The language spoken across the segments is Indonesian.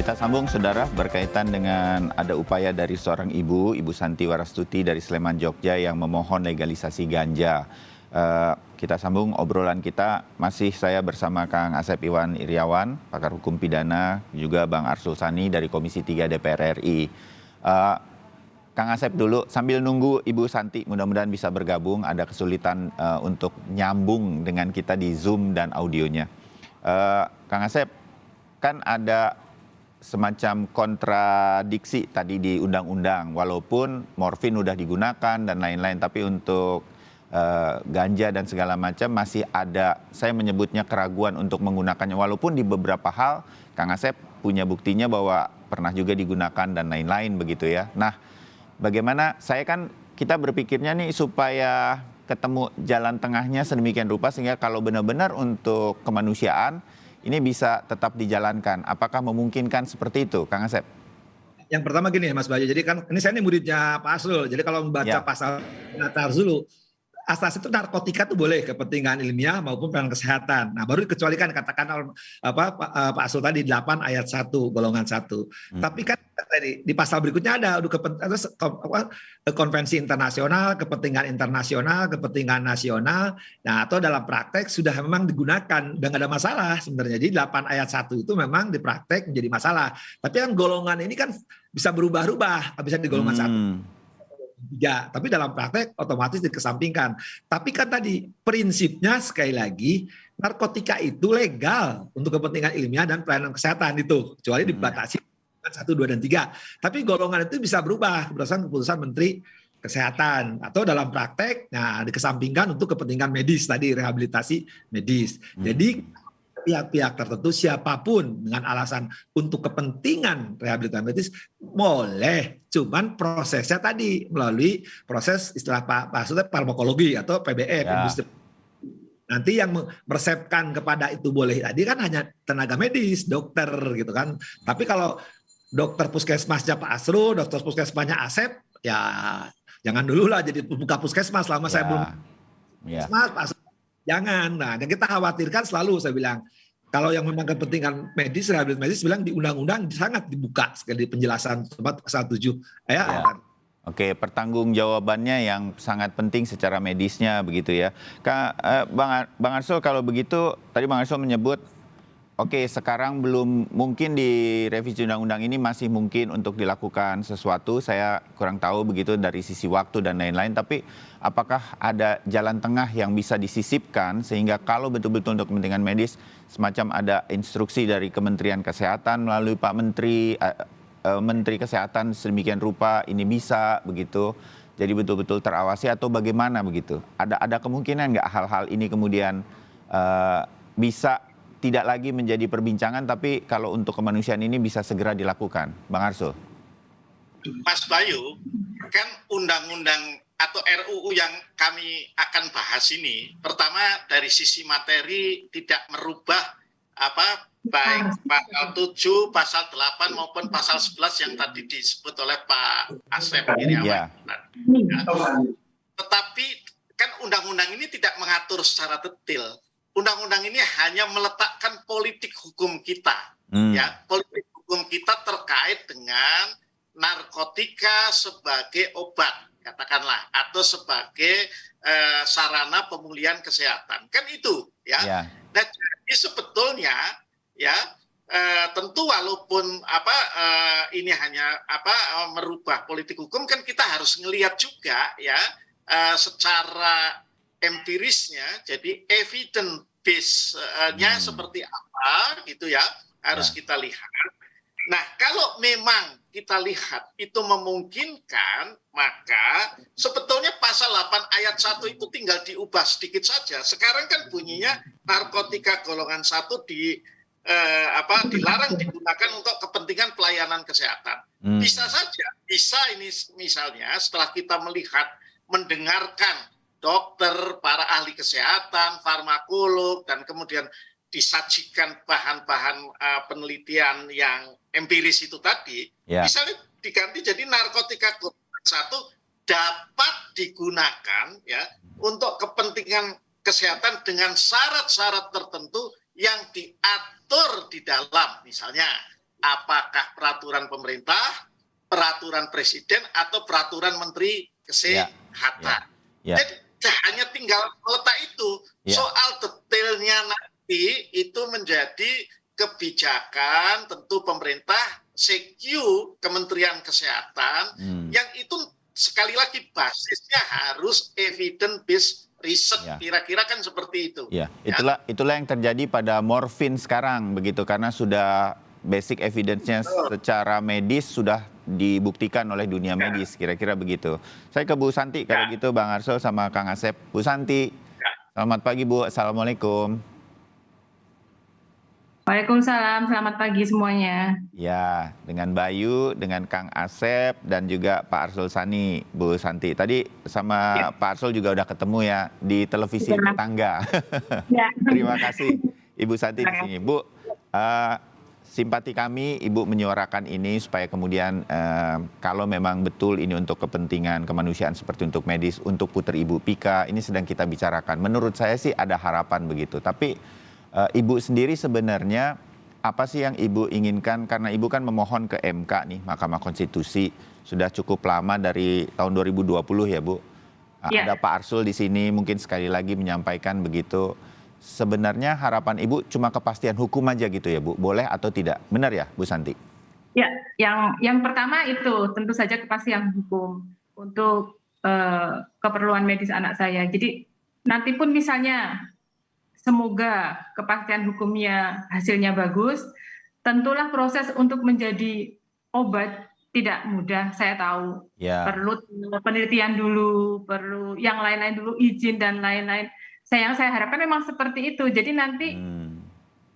Kita sambung, saudara, berkaitan dengan ada upaya dari seorang ibu, Ibu Santi Warastuti dari Sleman, Jogja, yang memohon legalisasi ganja. Kita sambung obrolan kita, masih saya bersama Kang Asep Iwan Iriawan, pakar hukum pidana, juga Bang Arsul Sani dari Komisi 3 DPR RI. Kang Asep dulu, sambil nunggu Ibu Santi mudah-mudahan bisa bergabung, ada kesulitan untuk nyambung dengan kita di Zoom dan audionya. Kang Asep, kan ada semacam kontradiksi tadi di undang-undang, walaupun morfin udah digunakan dan lain-lain, tapi untuk ganja dan segala macam masih ada, saya menyebutnya keraguan untuk menggunakannya, walaupun di beberapa hal Kang Asep punya buktinya bahwa pernah juga digunakan dan lain-lain begitu ya. Nah, bagaimana, kita berpikirnya nih supaya ketemu jalan tengahnya sedemikian rupa sehingga kalau benar-benar untuk kemanusiaan ini bisa tetap dijalankan. Apakah memungkinkan seperti itu, Kang Asep? Yang pertama gini Mas Bayu, jadi kan ini saya ini muridnya Pak Asrul, jadi kalau membaca pasal Natar dulu, asas itu narkotika itu boleh kepentingan ilmiah maupun penanganan kesehatan. Nah, baru dikecualikan katakan Pak Asrul tadi 8 ayat 1 golongan 1. Tapi kan tadi di pasal berikutnya ada konvensi internasional, kepentingan internasional, kepentingan nasional. Nah, atau dalam praktek sudah memang digunakan, udah nggak ada masalah sebenarnya. Jadi 8 ayat 1 itu memang di praktek menjadi masalah. Tapi kan golongan ini kan bisa berubah-ubah, bisa di golongan 1. 3, tapi dalam praktek otomatis dikesampingkan. Tapi kan tadi prinsipnya sekali lagi narkotika itu legal untuk kepentingan ilmiah dan pelayanan kesehatan itu, kecuali dibatasi 1, 2, dan 3. Tapi golongan itu bisa berubah berdasarkan keputusan Menteri Kesehatan atau dalam praktek, nah dikesampingkan untuk kepentingan medis tadi, rehabilitasi medis. Jadi pihak-pihak tertentu siapapun dengan alasan untuk kepentingan rehabilitasi medis boleh, cuman prosesnya tadi melalui proses istilah Pak farmakologi atau PBM industri. Nanti yang meresepkan kepada itu boleh tadi kan hanya tenaga medis, dokter gitu kan. Tapi kalau dokter puskesmasnya Pak Asrul, dokter puskesmasnya Asep, ya jangan dulu lah jadi buka puskesmas selama saya belum puskesmas, Pak Asrul. Jangan. Nah, yang kita khawatirkan selalu saya bilang, kalau yang memang kepentingan medis, rehabilitasi medis, bilang di undang-undang sangat dibuka sekali penjelasan pasal 7. Oke, pertanggungjawabannya yang sangat penting secara medisnya begitu ya. Bang Arsul, kalau begitu tadi Bang Arsul menyebut oke, sekarang belum mungkin di revisi undang-undang ini masih mungkin untuk dilakukan sesuatu. Saya kurang tahu begitu dari sisi waktu dan lain-lain. Tapi apakah ada jalan tengah yang bisa disisipkan sehingga kalau betul-betul untuk kepentingan medis semacam ada instruksi dari Kementerian Kesehatan melalui Pak Menteri Kesehatan sedemikian rupa ini bisa begitu. Jadi betul-betul terawasi atau bagaimana begitu? Ada kemungkinan nggak hal-hal ini kemudian bisa tidak lagi menjadi perbincangan, tapi kalau untuk kemanusiaan ini bisa segera dilakukan. Bang Arsul. Mas Bayu, kan undang-undang atau RUU yang kami akan bahas ini, pertama dari sisi materi tidak merubah baik pasal 7, pasal 8 maupun pasal 11 yang tadi disebut oleh Pak Asep Iriawan. Tetapi kan undang-undang ini tidak mengatur secara detail. Undang-undang ini hanya meletakkan politik hukum kita, ya, politik hukum kita terkait dengan narkotika sebagai obat, katakanlah, atau sebagai sarana pemulihan kesehatan, kan itu, ya. Nah, jadi sebetulnya, ya, tentu walaupun ini hanya merubah politik hukum, kan kita harus ngelihat juga, ya, secara empirisnya, jadi evidence base-nya seperti apa gitu ya, harus kita lihat. Nah, kalau memang kita lihat itu memungkinkan, maka sebetulnya pasal 8 ayat 1 itu tinggal diubah sedikit saja. Sekarang kan bunyinya narkotika golongan 1 dilarang digunakan untuk kepentingan pelayanan kesehatan. Bisa saja, bisa ini misalnya setelah kita melihat, mendengarkan dokter, para ahli kesehatan, farmakolog, dan kemudian disajikan bahan-bahan penelitian yang empiris itu tadi, misalnya diganti jadi narkotika golongan 1 dapat digunakan ya untuk kepentingan kesehatan dengan syarat-syarat tertentu yang diatur di dalam, misalnya apakah peraturan pemerintah, peraturan presiden, atau peraturan menteri kesehatan. Jadi hanya tinggal meletak itu. Soal detailnya nanti itu menjadi kebijakan tentu pemerintah, CQ, Kementerian Kesehatan, yang itu sekali lagi basisnya harus evidence based riset, kira-kira kan seperti itu. Ya, itulah yang terjadi pada morfin sekarang begitu, karena sudah basic evidence-nya secara medis sudah dibuktikan oleh dunia medis, kira-kira begitu. Saya ke Bu Santi kalau gitu, Bang Arsul sama Kang Asep. Bu Santi, selamat pagi Bu, Assalamualaikum. Waalaikumsalam, selamat pagi semuanya. Ya, dengan Bayu, dengan Kang Asep, dan juga Pak Arsul Sani, Bu Santi. Tadi sama Pak Arsul juga udah ketemu ya di televisi tetangga. Terima kasih Ibu Santi di sini. Bu, simpati kami Ibu menyuarakan ini supaya kemudian kalau memang betul ini untuk kepentingan kemanusiaan seperti untuk medis, untuk putri Ibu Pika, ini sedang kita bicarakan. Menurut saya sih ada harapan begitu, tapi Ibu sendiri sebenarnya apa sih yang Ibu inginkan? Karena Ibu kan memohon ke MK nih, Mahkamah Konstitusi, sudah cukup lama dari tahun 2020 ya Bu. Ada Pak Arsul di sini mungkin sekali lagi menyampaikan begitu. Sebenarnya harapan Ibu cuma kepastian hukum aja gitu ya Bu, boleh atau tidak? Benar ya Bu Santi? Ya, yang pertama itu tentu saja kepastian hukum untuk keperluan medis anak saya. Jadi nanti pun misalnya semoga kepastian hukumnya hasilnya bagus, tentulah proses untuk menjadi obat tidak mudah, saya tahu. Perlu penelitian dulu, perlu yang lain-lain dulu, izin dan lain-lain. Yang saya harapkan memang seperti itu. Jadi nanti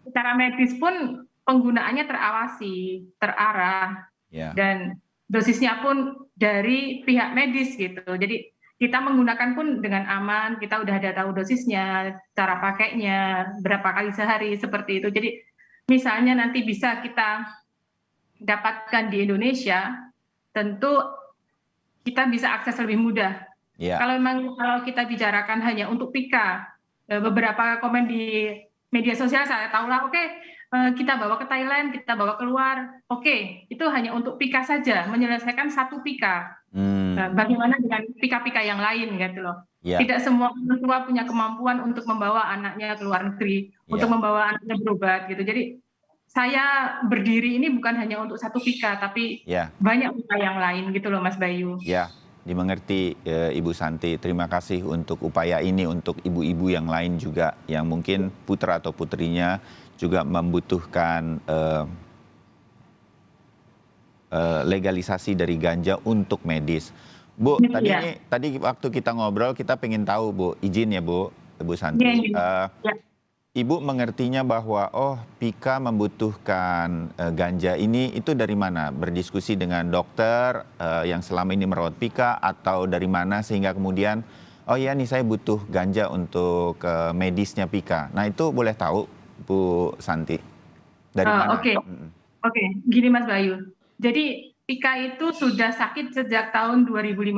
secara medis pun penggunaannya terawasi, terarah, dan dosisnya pun dari pihak medis gitu. Jadi kita menggunakan pun dengan aman, kita udah ada tahu dosisnya, cara pakainya, berapa kali sehari, seperti itu. Jadi misalnya nanti bisa kita dapatkan di Indonesia, tentu kita bisa akses lebih mudah. Kalau memang kita bicarakan hanya untuk Pika, beberapa komen di media sosial saya tahulah, oke, kita bawa ke Thailand, kita bawa keluar, oke, itu hanya untuk Pika saja, menyelesaikan satu Pika. Bagaimana dengan Pika-Pika yang lain gitu loh. Tidak semua orang tua punya kemampuan untuk membawa anaknya ke luar negeri, untuk membawa anaknya berobat gitu. Jadi saya berdiri ini bukan hanya untuk satu Pika, tapi banyak upaya yang lain gitu loh Mas Bayu. Ya, dimengerti Ibu Santi. Terima kasih untuk upaya ini untuk ibu-ibu yang lain juga yang mungkin putra atau putrinya juga membutuhkan legalisasi dari ganja untuk medis. Bu, tadi waktu kita ngobrol kita pengen tahu Bu, izin ya Bu, Ibu Santi. Ibu mengertinya bahwa Pika membutuhkan ganja ini itu dari mana? Berdiskusi dengan dokter yang selama ini merawat Pika atau dari mana sehingga kemudian iya nih saya butuh ganja untuk medisnya Pika. Nah itu boleh tahu Bu Santi dari mana? Oke, gini Mas Bayu. Jadi Pika itu sudah sakit sejak tahun 2015.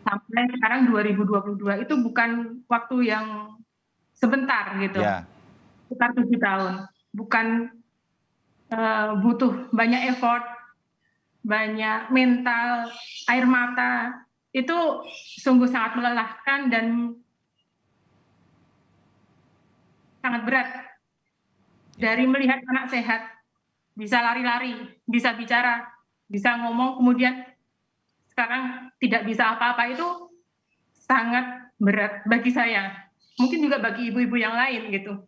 Sampai sekarang 2022 itu bukan waktu yang sebentar gitu. Sekitar 7 tahun. Bukan butuh banyak effort, banyak mental, air mata. Itu sungguh sangat melelahkan dan sangat berat. Dari melihat anak sehat, bisa lari-lari, bisa bicara, bisa ngomong, kemudian sekarang tidak bisa apa-apa, itu sangat berat bagi saya. Mungkin juga bagi ibu-ibu yang lain gitu.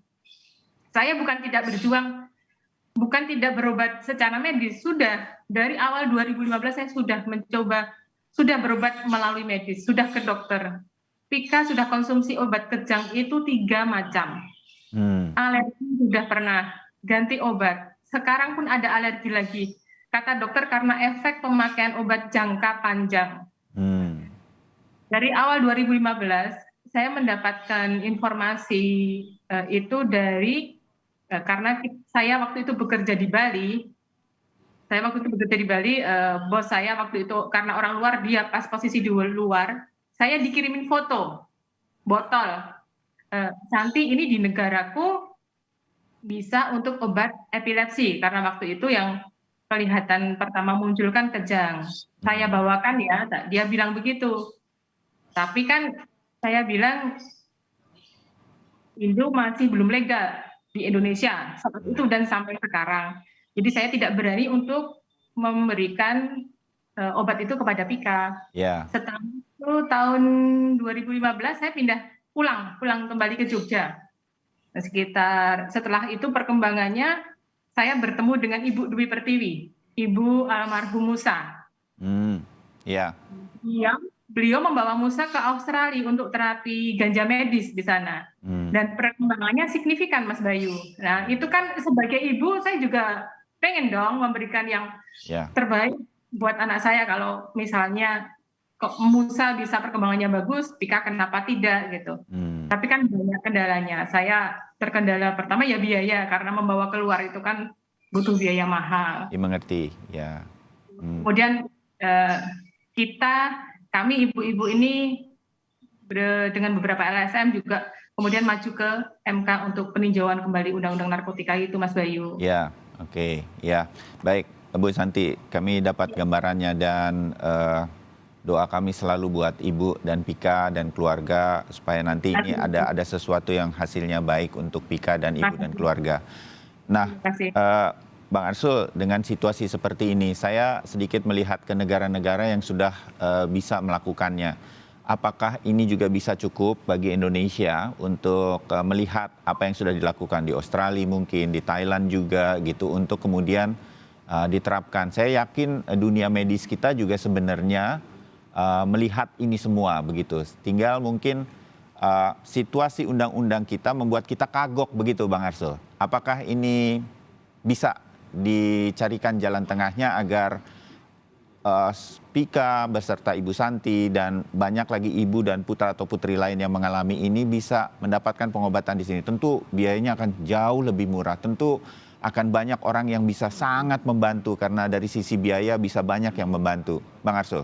Saya bukan tidak berjuang, bukan tidak berobat secara medis, sudah dari awal 2015 saya sudah mencoba, sudah berobat melalui medis, sudah ke dokter. Pika sudah konsumsi obat kejang itu 3 macam. Alergi sudah pernah, ganti obat. Sekarang pun ada alergi lagi. Kata dokter karena efek pemakaian obat jangka panjang. Dari awal 2015, saya mendapatkan informasi itu dari, karena saya waktu itu bekerja di Bali. Bos saya waktu itu, karena orang luar, dia pas posisi di luar, saya dikirimin foto, botol. Santi, ini di negaraku bisa untuk obat epilepsi karena waktu itu yang kelihatan pertama muncul kan kejang. Saya bawakan ya, dia bilang begitu. Tapi kan saya bilang Indo masih belum legal di Indonesia saat itu dan sampai sekarang. Jadi saya tidak berani untuk memberikan obat itu kepada Pika. Ya. Setelah itu tahun 2015 saya pulang kembali ke Jogja. Setelah itu perkembangannya saya bertemu dengan Ibu Dwi Pertiwi, Ibu almarhum Musa. Ya. Beliau membawa Musa ke Australia untuk terapi ganja medis di sana. Dan perkembangannya signifikan, Mas Bayu. Nah, itu kan sebagai ibu saya juga pengen dong memberikan yang terbaik buat anak saya. Kalau misalnya kok Musa bisa perkembangannya bagus, Pika kenapa tidak gitu. Tapi kan banyak kendalanya. Saya terkendala pertama ya biaya, karena membawa keluar itu kan butuh biaya mahal. Dimengerti, ya. Kemudian kami ibu-ibu ini dengan beberapa LSM juga kemudian maju ke MK untuk peninjauan kembali Undang-Undang Narkotika itu, Mas Bayu. Ya, oke. Ya, baik, Bu Santi, kami dapat gambarannya dan doa kami selalu buat Ibu dan Pika dan keluarga supaya nanti ini ada sesuatu yang hasilnya baik untuk Pika dan Ibu dan keluarga. Nah, Bang Arsul, dengan situasi seperti ini, saya sedikit melihat ke negara-negara yang sudah bisa melakukannya. Apakah ini juga bisa cukup bagi Indonesia untuk melihat apa yang sudah dilakukan di Australia mungkin, di Thailand juga gitu, untuk kemudian diterapkan. Saya yakin dunia medis kita juga sebenarnya melihat ini semua begitu. Tinggal mungkin situasi undang-undang kita membuat kita kagok begitu, Bang Arsul. Apakah ini bisa dicarikan jalan tengahnya agar Pika beserta Ibu Santi dan banyak lagi ibu dan putra atau putri lain yang mengalami ini bisa mendapatkan pengobatan di sini. Tentu biayanya akan jauh lebih murah. Tentu akan banyak orang yang bisa sangat membantu karena dari sisi biaya bisa banyak yang membantu. Bang Arsul.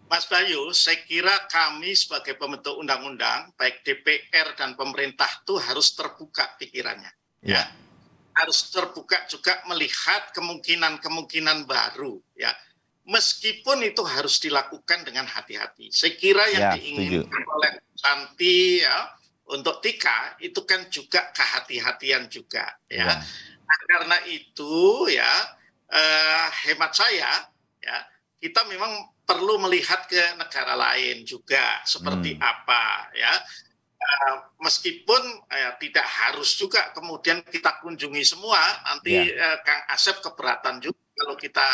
Mas Bayu, saya kira kami sebagai pembentuk undang-undang, baik DPR dan pemerintah itu harus terbuka pikirannya. Ya. Harus terbuka juga melihat kemungkinan-kemungkinan baru, ya. Meskipun itu harus dilakukan dengan hati-hati. Saya kira yang diinginkan oleh Santi ya untuk Tika itu kan juga kehati-hatian juga, ya. Nah, karena itu ya hemat saya ya kita memang perlu melihat ke negara lain juga seperti apa ya. Meskipun tidak harus juga kemudian kita kunjungi semua, nanti Kang Asep keberatan juga kalau kita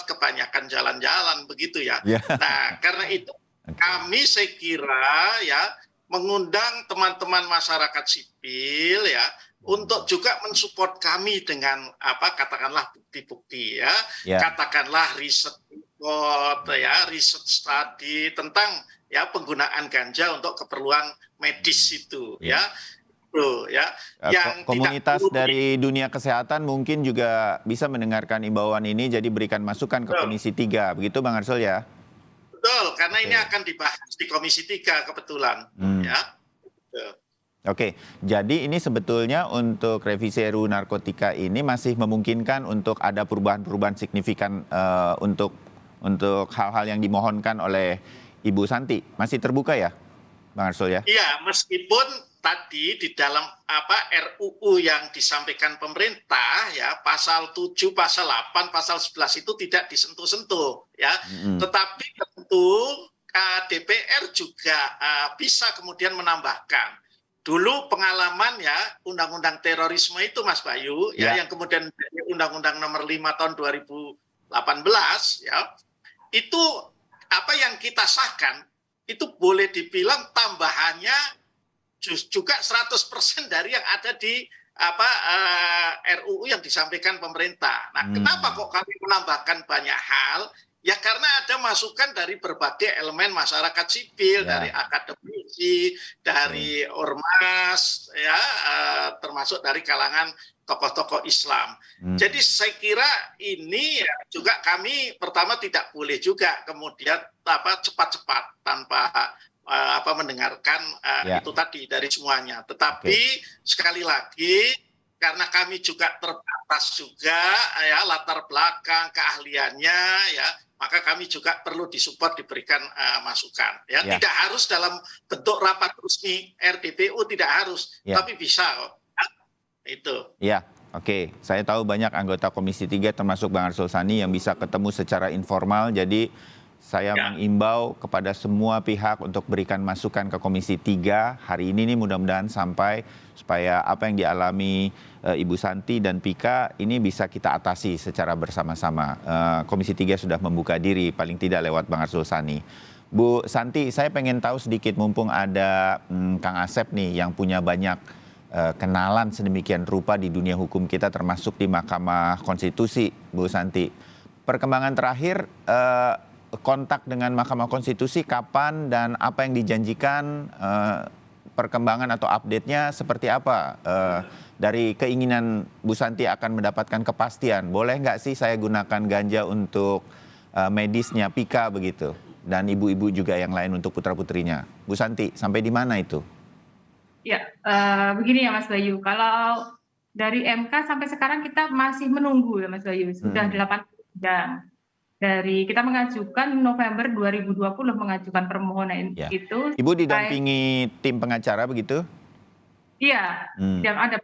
kebanyakan jalan-jalan begitu ya. Nah, karena itu kami saya kira ya mengundang teman-teman masyarakat sipil ya untuk juga mensupport kami dengan katakanlah bukti-bukti ya, katakanlah riset report ya, riset study tentang ya penggunaan ganja untuk keperluan medis itu ya. Yang komunitas dari dunia kesehatan mungkin juga bisa mendengarkan imbauan ini, jadi berikan masukan ke Komisi 3, begitu Bang Arsul ya? Betul, karena ini akan dibahas di Komisi 3 kebetulan ya. Oke, jadi ini sebetulnya untuk revisi RUU narkotika ini masih memungkinkan untuk ada perubahan-perubahan signifikan untuk hal-hal yang dimohonkan oleh Ibu Santi. Masih terbuka ya, Bang Arsul ya? Iya, meskipun tadi di dalam RUU yang disampaikan pemerintah ya pasal 7, pasal 8, pasal 11 itu tidak disentuh-sentuh ya. Tetapi tentu DPR juga bisa kemudian menambahkan. Dulu pengalaman ya undang-undang terorisme itu Mas Bayu ya yang kemudian Undang-Undang Nomor 5 tahun 2018 ya. Itu apa yang kita sahkan itu boleh dibilang tambahannya juga 100% dari yang ada di RUU yang disampaikan pemerintah. Nah, kenapa kok kami menambahkan banyak hal? Ya karena ada masukan dari berbagai elemen masyarakat sipil, dari akademisi, dari ormas, ya termasuk dari kalangan tokoh-tokoh Islam. Jadi saya kira ini juga kami pertama tidak boleh juga kemudian cepat-cepat tanpa mendengarkan Ya. itu tadi dari semuanya. Tetapi sekali lagi karena kami juga terbatas juga ya latar belakang keahliannya ya, maka kami juga perlu disupport, diberikan masukan. Ya, Ya. tidak harus dalam bentuk rapat resmi RDPU, tidak harus, Ya. tapi bisa kok. Itu. Ya, oke. Saya tahu banyak anggota Komisi 3 termasuk Bang Arsul Sani yang bisa ketemu secara informal. Jadi saya mengimbau kepada semua pihak untuk berikan masukan ke Komisi 3 hari ini nih, mudah-mudahan sampai supaya apa yang dialami Ibu Santi dan Pika ini bisa kita atasi secara bersama-sama. Komisi 3 sudah membuka diri paling tidak lewat Bang Arsul Sani. Bu Santi, saya pengen tahu sedikit mumpung ada Kang Asep nih yang punya banyak kenalan sedemikian rupa di dunia hukum kita termasuk di Mahkamah Konstitusi, Bu Santi. Perkembangan terakhir kontak dengan Mahkamah Konstitusi kapan dan apa yang dijanjikan, perkembangan atau update-nya seperti apa? Dari keinginan Bu Santi akan mendapatkan kepastian, boleh nggak sih saya gunakan ganja untuk medisnya Pika begitu? Dan ibu-ibu juga yang lain untuk putra-putrinya. Bu Santi, sampai di mana itu? Ya, begini ya Mas Bayu, kalau dari MK sampai sekarang kita masih menunggu ya Mas Bayu, sudah 8 sidang. Dari kita mengajukan November 2020 mengajukan permohonan itu. Ibu didampingi tim pengacara begitu? Iya, yang ada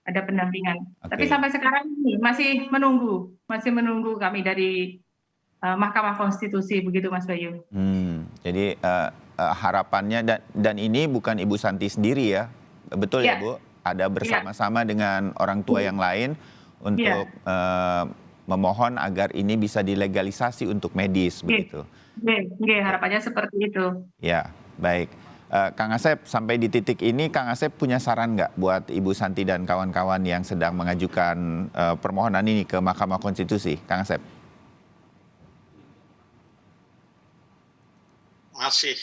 pendampingan. Okay. Tapi sampai sekarang ini masih menunggu kami dari Mahkamah Konstitusi begitu Mas Bayu. Jadi harapannya dan ini bukan Ibu Santi sendiri ya, betul ya Bu? Ada bersama-sama dengan orang tua yang lain untuk memohon agar ini bisa dilegalisasi untuk medis begitu. Harapannya seperti itu. Ya, baik. Kang Asep, sampai di titik ini Kang Asep punya saran nggak buat Ibu Santi dan kawan-kawan yang sedang mengajukan permohonan ini ke Mahkamah Konstitusi, Kang Asep? Masih.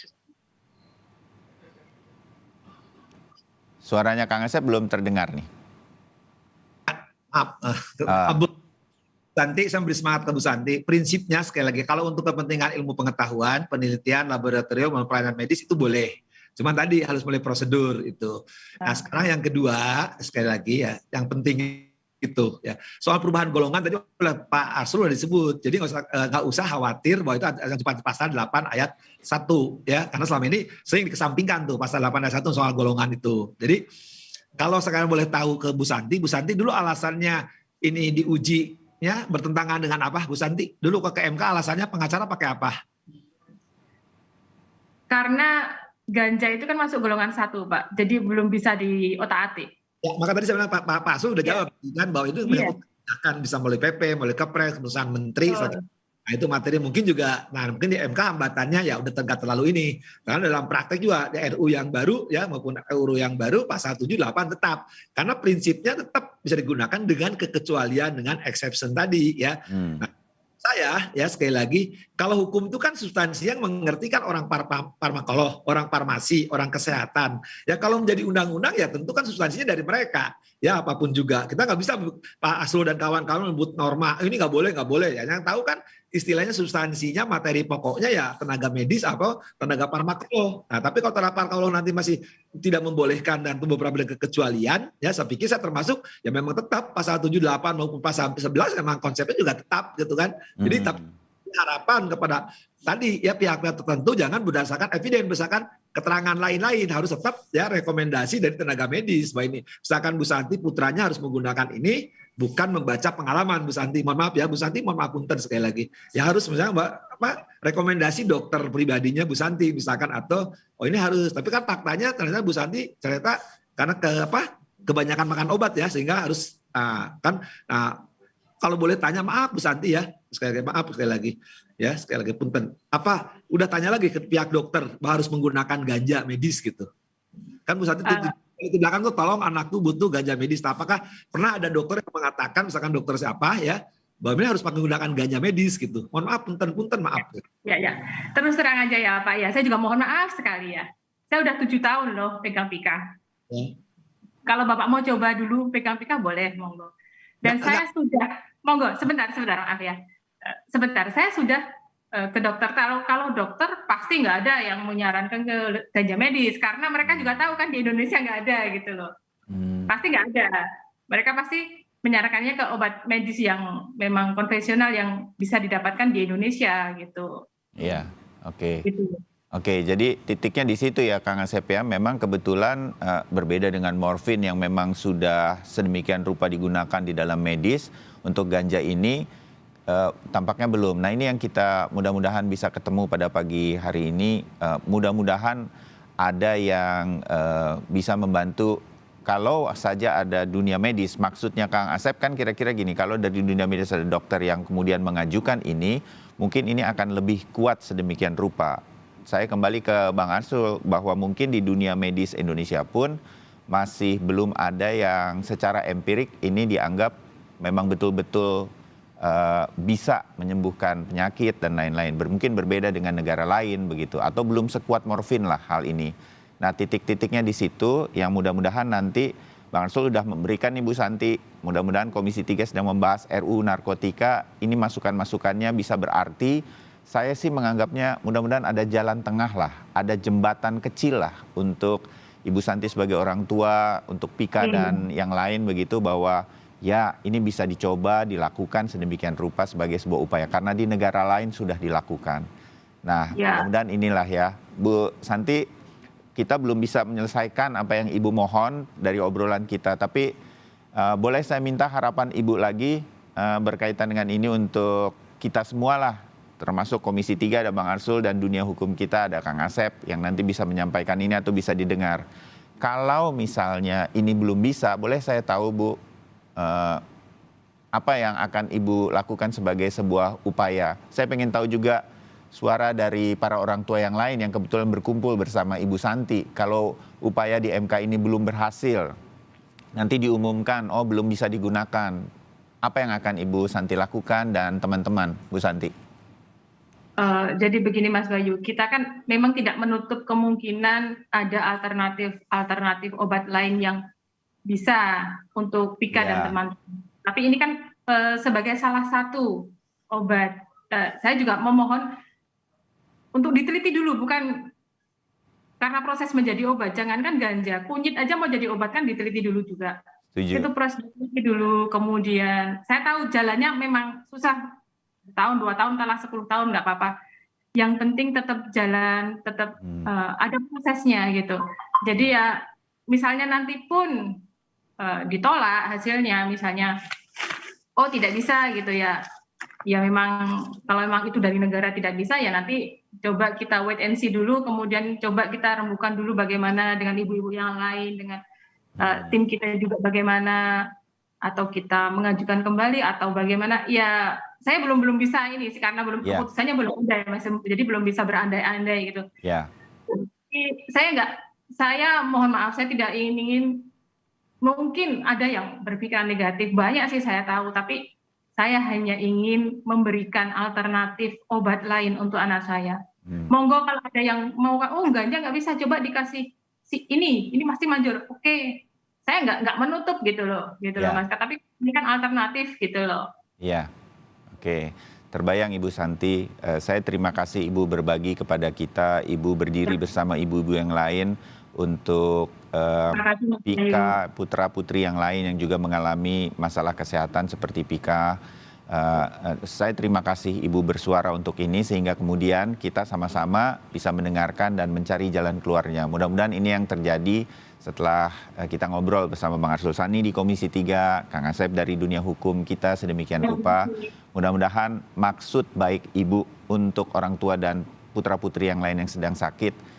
Suaranya Kang Asep belum terdengar nih. Bu Santi, saya beri semangat ke Bu Santi. Prinsipnya sekali lagi, kalau untuk kepentingan ilmu pengetahuan, penelitian, laboratorium, maupun pelayanan medis itu boleh. Cuma tadi harus mulai prosedur itu. Nah sekarang yang kedua, sekali lagi ya, yang penting itu ya soal perubahan golongan tadi oleh Pak Arsul sudah disebut. Jadi nggak usah khawatir bahwa itu ada pasal 8 ayat 1 ya, karena selama ini sering dikesampingkan tuh pasal 8 ayat 1 soal golongan itu. Jadi kalau sekarang boleh tahu ke Bu Santi dulu alasannya ini diuji ya bertentangan dengan apa Bu Santi? Dulu ke MK alasannya pengacara pakai apa? Karena ganja itu kan masuk golongan 1 Pak, jadi belum bisa diotak-atik. Ya, maka tadi saya bilang Pak Arsul udah jawab kan bahwa itu akan bisa melalui PP, melalui Kepres, keputusan menteri. Nah itu materi mungkin juga, nah mungkin di MK hambatannya ya udah tegak terlalu ini. Karena dalam praktek juga di RU yang baru ya maupun RU yang baru pasal 78 tetap. Karena prinsipnya tetap bisa digunakan dengan kekecualian, dengan exception tadi ya. Nah, saya ya sekali lagi, kalau hukum itu kan substansi yang mengerti kan orang farmakolog, orang farmasi, orang kesehatan. Ya kalau menjadi undang-undang ya tentu kan substansinya dari mereka. Ya apapun juga. Kita nggak bisa Pak Arsul dan kawan-kawan menyebut norma, ini nggak boleh. Ya, yang tahu kan istilahnya substansinya, materi pokoknya ya tenaga medis atau tenaga farmakolog. Nah tapi kalau tenaga farmakolog nanti masih tidak membolehkan dan beberapa kekecualian, ya saya pikir saya termasuk ya memang tetap pasal 78 maupun pasal 11 memang konsepnya juga tetap gitu kan. Jadi harapan kepada tadi ya pihak-pihak tertentu jangan berdasarkan evidence, berdasarkan keterangan lain-lain, harus tetap ya rekomendasi dari tenaga medis bahwa ini misalkan Bu Santi putranya harus menggunakan ini, bukan membaca pengalaman Bu Santi. Mohon maaf ya Bu Santi, mohon maaf punten sekali lagi. Ya harus misalnya rekomendasi dokter pribadinya Bu Santi misalkan, atau ini harus. Tapi kan faktanya ternyata Bu Santi ternyata karena kebanyakan makan obat ya sehingga harus kalau boleh tanya maaf Bu Santi ya. Sekali lagi maaf sekali lagi. Ya, sekali lagi punten. Udah tanya lagi ke pihak dokter bahwa harus menggunakan ganja medis gitu. Kan Bu Santi di belakang tuh tolong anakku butuh ganja medis. Nah, apakah pernah ada dokter yang mengatakan misalkan dokter siapa ya bahwa ini harus menggunakan ganja medis gitu. Mohon maaf punten maaf. Ya. Terus terang aja ya Pak ya. Saya juga mohon maaf sekali ya. Saya udah 7 tahun loh pegang Pika. Kalau Bapak mau coba dulu pegang Pika boleh monggo. Dan saya sudah monggo sebentar maaf ya. Sebentar, saya sudah ke dokter. Kalau dokter pasti nggak ada yang menyarankan ke ganja medis, karena mereka juga tahu kan di Indonesia nggak ada gitu loh. Pasti nggak ada. Mereka pasti menyarankannya ke obat medis yang memang konvensional yang bisa didapatkan di Indonesia gitu. Iya, oke. Gitu. Oke, jadi titiknya di situ ya Kang Asep ya. Memang kebetulan berbeda dengan morfin yang memang sudah sedemikian rupa digunakan di dalam medis. Untuk ganja ini tampaknya belum. Nah ini yang kita mudah-mudahan bisa ketemu pada pagi hari ini. Mudah-mudahan ada yang bisa membantu. Kalau saja ada dunia medis, maksudnya Kang Asep kan kira-kira gini, kalau dari dunia medis ada dokter yang kemudian mengajukan ini, mungkin ini akan lebih kuat sedemikian rupa. Saya kembali ke Bang Arsul bahwa mungkin di dunia medis Indonesia pun masih belum ada yang secara empirik ini dianggap memang betul-betul bisa menyembuhkan penyakit dan lain-lain. Mungkin berbeda dengan negara lain begitu, atau belum sekuat morfin lah hal ini. Nah titik-titiknya di situ yang mudah-mudahan nanti Bang Arsul sudah memberikan nih Bu Santi, mudah-mudahan Komisi 3 sedang membahas RUU Narkotika, ini masukan-masukannya bisa berarti. Saya sih menganggapnya mudah-mudahan ada jalan tengah lah, ada jembatan kecil lah untuk Ibu Santi sebagai orang tua, untuk Pika dan yang lain begitu, bahwa ya ini bisa dicoba, dilakukan sedemikian rupa sebagai sebuah upaya. Karena di negara lain sudah dilakukan. Nah mudah-mudahan inilah ya. Bu Santi, kita belum bisa menyelesaikan apa yang Ibu mohon dari obrolan kita. Tapi boleh saya minta harapan Ibu lagi berkaitan dengan ini untuk kita semua lah. Termasuk Komisi 3 ada Bang Arsul dan dunia hukum kita ada Kang Asep yang nanti bisa menyampaikan ini atau bisa didengar. Kalau misalnya ini belum bisa, boleh saya tahu Bu, apa yang akan Ibu lakukan sebagai sebuah upaya? Saya pengen tahu juga suara dari para orang tua yang lain yang kebetulan berkumpul bersama Ibu Santi. Kalau upaya di MK ini belum berhasil, nanti diumumkan, oh belum bisa digunakan. Apa yang akan Ibu Santi lakukan dan teman-teman, Bu Santi? Jadi begini Mas Bayu, kita kan memang tidak menutup kemungkinan ada alternatif obat lain yang bisa untuk Pika dan teman-teman. Tapi ini kan sebagai salah satu obat, saya juga memohon untuk diteliti dulu, bukan karena proses menjadi obat. Jangankan ganja, kunyit aja mau jadi obat kan diteliti dulu juga. Setuju. Itu proses diteliti dulu, kemudian saya tahu jalannya memang susah. Tahun, 2 tahun, telah 10 tahun nggak apa-apa. Yang penting tetap jalan, tetap ada prosesnya gitu. Jadi ya misalnya nanti pun ditolak hasilnya, misalnya oh tidak bisa gitu ya. Ya memang kalau memang itu dari negara tidak bisa ya nanti coba kita wait and see dulu, kemudian coba kita rembukan dulu bagaimana dengan ibu-ibu yang lain, dengan tim kita juga bagaimana, atau kita mengajukan kembali atau bagaimana. Ya saya belum bisa ini sih karena belum keputusannya belum ada, jadi belum bisa berandai-andai gitu. Saya mohon maaf, saya tidak ingin, mungkin ada yang berpikiran negatif, banyak sih saya tahu, tapi saya hanya ingin memberikan alternatif obat lain untuk anak saya. Monggo kalau ada yang mau, oh ganja nggak bisa, coba dikasih ini masih manjur. Oke, saya nggak menutup gitu loh Mas. Tapi ini kan alternatif gitu loh. Iya, oke. Terbayang Ibu Santi, saya terima kasih Ibu berbagi kepada kita, Ibu berdiri bersama ibu-ibu yang lain untuk Pika, putra-putri yang lain yang juga mengalami masalah kesehatan seperti Pika. Saya terima kasih Ibu bersuara untuk ini sehingga kemudian kita sama-sama bisa mendengarkan dan mencari jalan keluarnya. Mudah-mudahan ini yang terjadi setelah kita ngobrol bersama Bang Arsul Sani di Komisi 3, Kang Asep dari dunia hukum kita sedemikian rupa. Mudah-mudahan maksud baik Ibu untuk orang tua dan putra-putri yang lain yang sedang sakit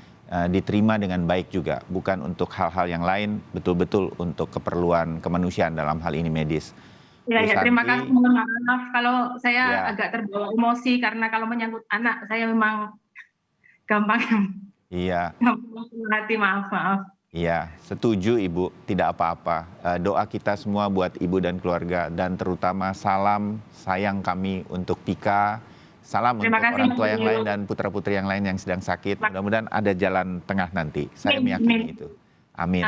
diterima dengan baik juga. Bukan untuk hal-hal yang lain, betul-betul untuk keperluan kemanusiaan dalam hal ini medis. Ya, terima kasih. Mohon maaf kalau saya agak terbawa emosi karena kalau menyangkut anak saya memang gampang. Iya. Hati, maaf. Iya, setuju Ibu, tidak apa-apa. Doa kita semua buat Ibu dan keluarga dan terutama salam sayang kami untuk Pika. Salam untuk orang tua yang lain dan putra-putri yang lain yang sedang sakit. Mudah-mudahan ada jalan tengah nanti. Saya meyakini itu. Amin.